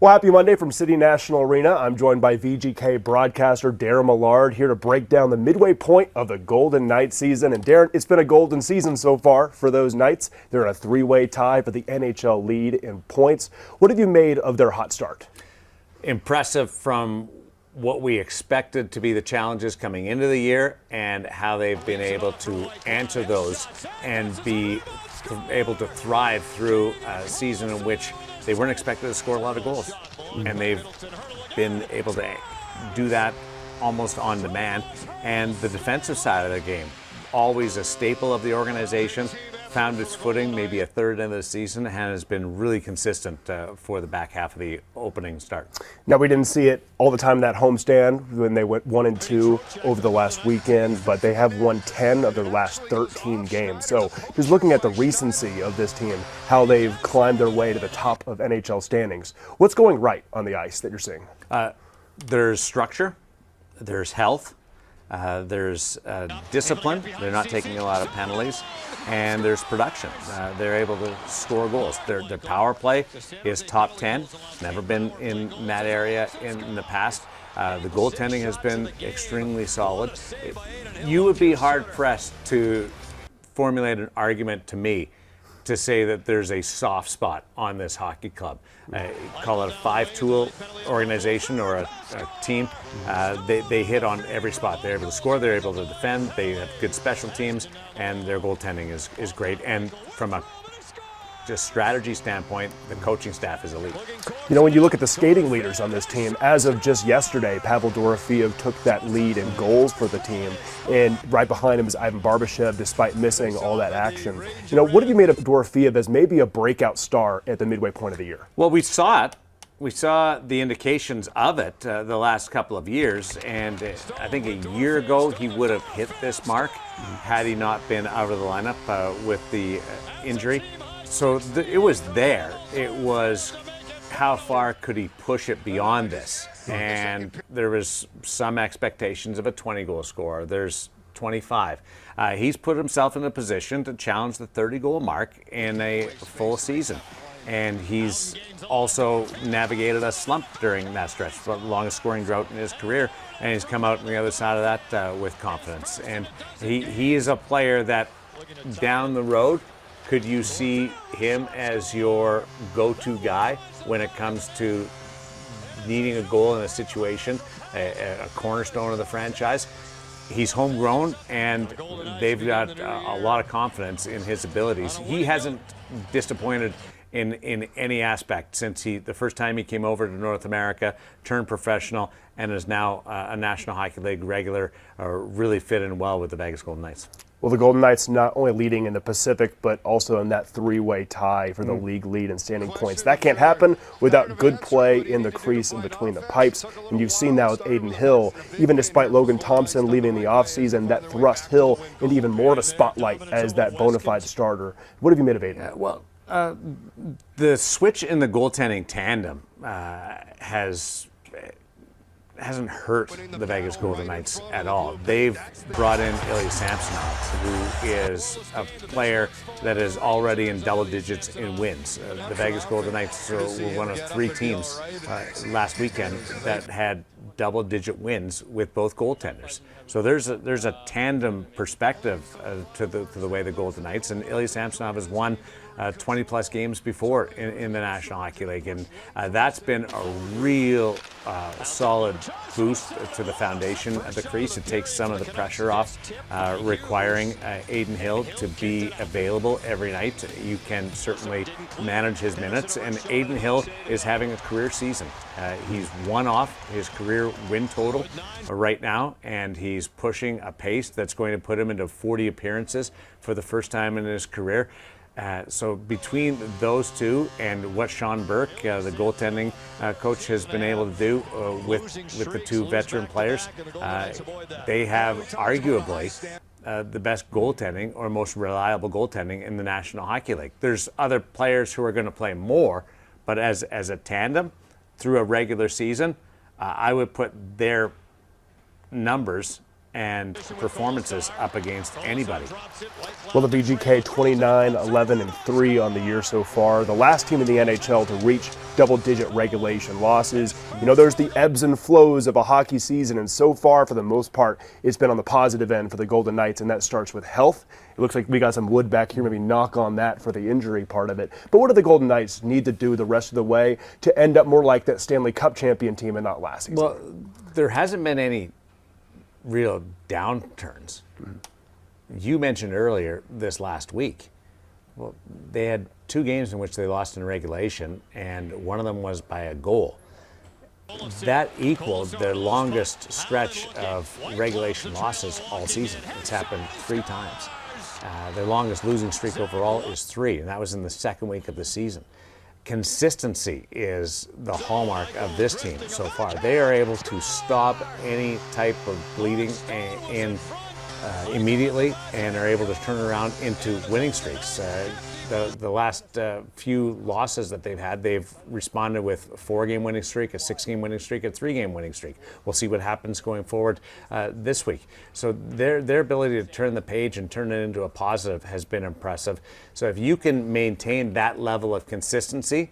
Well, happy Monday from City National Arena. I'm joined by VGK broadcaster Daren Millard here to break down the midway point of the Golden Knights season. And Daren, it's been a golden season so far for those Knights. They're in a three-way tie for the NHL lead in points. What have you made of their hot start? Impressive from what we expected to be the challenges coming into the year and how they've been able to answer those and be able to thrive through a season in which they weren't expected to score a lot of goals. And they've been able to do that almost on demand. And the defensive side of the game, always a staple of the organization, found its footing maybe a third into the season and has been really consistent for the back half of the opening start. Now, we didn't see it all the time in that homestand when they went 1-2 over the last weekend, but they have won 10 of their last 13 games. So just looking at the recency of this team, how they've climbed their way to the top of NHL standings, what's going right on the ice that you're seeing? There's structure, there's health, there's discipline. They're not taking a lot of penalties. And there's production. They're able to score goals. Their power play is top 10. Never been in that area in the past. The goaltending has been extremely solid. You would be hard-pressed to formulate an argument to me to say that there's a soft spot on this hockey club. Call it a five-tool organization or a team. They hit on every spot. They're able to score, they're able to defend, they have good special teams, and their goaltending is great. And from a just strategy standpoint, the coaching staff is elite. You know, when you look at the skating leaders on this team, as of just yesterday, Pavel Dorofeev took that lead in goals for the team, and right behind him is Ivan Barbashev, despite missing all that action. You know, what have you made of Dorofeev as maybe a breakout star at the midway point of the year? Well, we saw it. We saw the indications of it the last couple of years, and I think a year ago he would have hit this mark had he not been out of the lineup with the injury. So it was there. It was how far could he push it beyond this? And there was some expectations of a 20-goal scorer. There's 25. He's put himself in a position to challenge the 30-goal mark in a full season. And he's also navigated a slump during that stretch, the longest scoring drought in his career, and he's come out on the other side of that with confidence. And he is a player that down the road, could you see him as your go-to guy when it comes to needing a goal in a situation, a cornerstone of the franchise? He's homegrown, and they've got a lot of confidence in his abilities. He hasn't disappointed in any aspect since the first time he came over to North America, turned professional, and is now a National Hockey League regular, really fit in well with the Vegas Golden Knights. Well, the Golden Knights not only leading in the Pacific, but also in that three-way tie for the league lead in standing points. That can't happen without good play in the crease and between the pipes. And you've seen that with Adin Hill. Even despite Logan Thompson leaving the offseason, that thrust Hill into even more of a spotlight as that bona fide starter. What have you made of Adin? Well, the switch in the goaltending tandem hasn't hurt the Vegas Golden Knights at all. They've brought in Ilya Samsonov, who is a player that is already in double digits in wins. The Vegas Golden Knights were one of three teams last weekend that had double-digit wins with both goaltenders. So there's a tandem perspective to the way the Golden Knights, and Ilya Samsonov has won 20-plus games before in the National Hockey League, and that's been a real solid boost to the foundation of the crease. It takes some of the pressure off requiring Adin Hill to be available every night. You can certainly manage his minutes, and Adin Hill is having a career season. He's one off his career win total right now, and he's pushing a pace that's going to put him into 40 appearances for the first time in his career. So between those two and what Sean Burke, the goaltending coach, has been able to do with the two veteran players, they have arguably the best goaltending or most reliable goaltending in the National Hockey League. There's other players who are going to play more, but as a tandem through a regular season, I would put their numbers and performances up against anybody. Well, the VGK 29-11-3 on the year so far. The last team in the NHL to reach double-digit regulation losses. You know, there's the ebbs and flows of a hockey season, and so far, for the most part, it's been on the positive end for the Golden Knights, and that starts with health. It looks like we got some wood back here, maybe knock on that for the injury part of it. But what do the Golden Knights need to do the rest of the way to end up more like that Stanley Cup champion team and not last season? Well, there hasn't been any real downturns. You mentioned earlier this last week. Well, they had 2 games in which they lost in regulation, and one of them was by a goal. That equaled their longest stretch of regulation losses all season. It's happened 3 times. Their longest losing streak overall is 3, and that was in the second week of the season. Consistency is the hallmark of this team so far. They are able to stop any type of bleeding immediately, and are able to turn around into winning streaks. The last few losses that they've had, they've responded with a 4-game winning streak, a 6-game winning streak, a 3-game winning streak. We'll see what happens going forward this week. So their ability to turn the page and turn it into a positive has been impressive. So if you can maintain that level of consistency,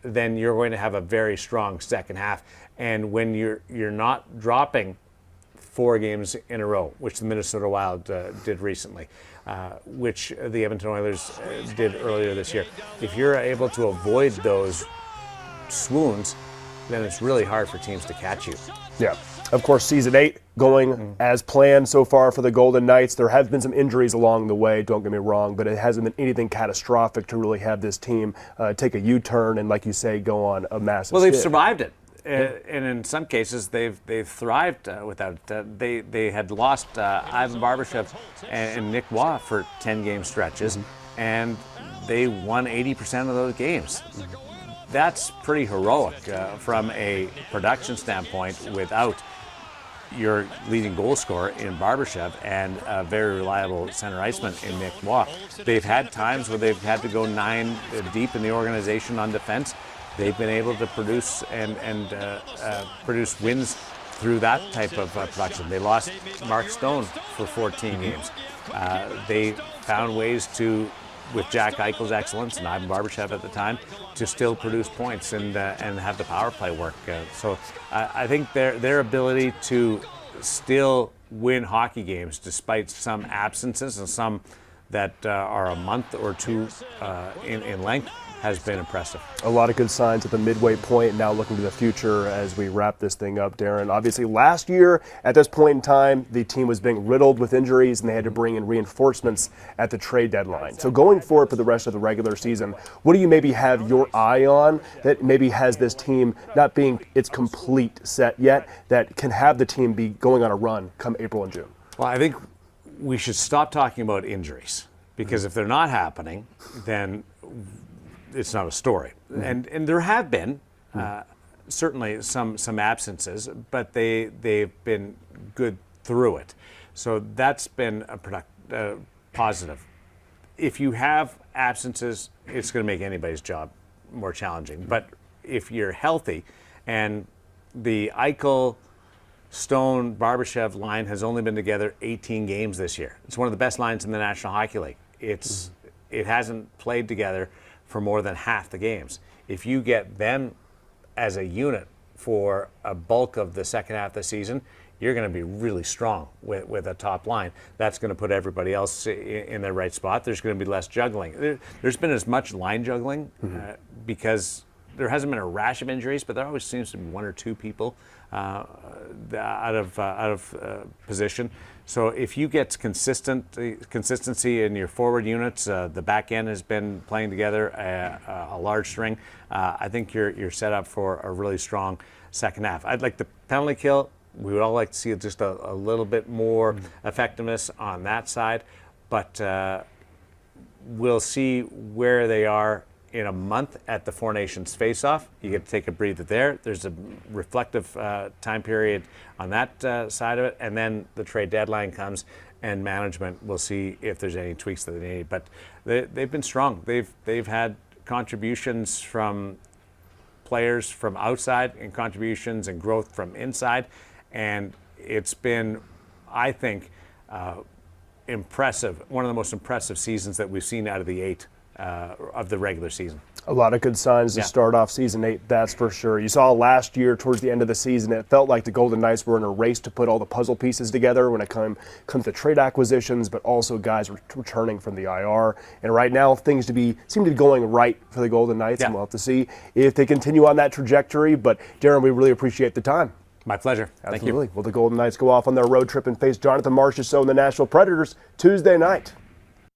then you're going to have a very strong second half. And when you're not dropping 4 games in a row, which the Minnesota Wild did recently, which the Edmonton Oilers did earlier this year. If you're able to avoid those swoons, then it's really hard for teams to catch you. Yeah. Of course, Season 8 going as planned so far for the Golden Knights. There have been some injuries along the way, don't get me wrong, but it hasn't been anything catastrophic to really have this team take a U-turn and, like you say, go on a massive Well, they've skid. survived it. And in some cases, they've thrived without it. They had lost Ivan Barbashev and Nick Waugh for 10-game stretches, and they won 80% of those games. That's pretty heroic from a production standpoint without your leading goal scorer in Barbashev and a very reliable center iceman in Nick Waugh. They've had times where they've had to go 9 deep in the organization on defense. They've been able to produce and produce wins through that type of production. They lost Mark Stone for 14 games. They found ways to, with Jack Eichel's excellence and Ivan Barbashev at the time, to still produce points and have the power play work. So I think their ability to still win hockey games despite some absences and some that are a month or 2 in length has been impressive. A lot of good signs at the midway point, now looking to the future as we wrap this thing up, Daren. Obviously, last year at this point in time, the team was being riddled with injuries and they had to bring in reinforcements at the trade deadline. So going forward for the rest of the regular season, what do you maybe have your eye on that maybe has this team not being its complete set yet, that can have the team be going on a run come April and June? Well, I think we should stop talking about injuries, because if they're not happening, then it's not a story. And there have been certainly some absences, but they've been good through it. So that's been a positive. If you have absences, it's going to make anybody's job more challenging. But if you're healthy, and the Eichel, Stone, Barbashev line has only been together 18 games this year. It's one of the best lines in the National Hockey League. It hasn't played together for more than half the games. If you get them as a unit for a bulk of the second half of the season, you're going to be really strong with a top line. That's going to put everybody else in their right spot. There's going to be less juggling. There's been as much line juggling because there hasn't been a rash of injuries, but there always seems to be 1 or 2 people out of position. So if you get consistency in your forward units, the back end has been playing together a large string. I think you're set up for a really strong second half. I'd like the penalty kill. We would all like to see just a little bit more effectiveness on that side, but we'll see where they are in a month at the Four Nations face-off. You get to take a breather there. There's a reflective time period on that side of it, and then the trade deadline comes, and management will see if there's any tweaks that they need. But they've been strong. They've had contributions from players from outside and contributions and growth from inside, and it's been I think, impressive, one of the most impressive seasons that we've seen out of the 8 of the regular season. A lot of good signs to start off season 8, that's for sure. You saw last year towards the end of the season, it felt like the Golden Knights were in a race to put all the puzzle pieces together when it comes to trade acquisitions, but also guys returning from the IR. And right now, things seem to be going right for the Golden Knights, and we'll have to see if they continue on that trajectory. But Daren, we really appreciate the time. My pleasure. Absolutely. Thank you. Well, the Golden Knights go off on their road trip and face Jonathan Marchessault and the Nashville Predators Tuesday night.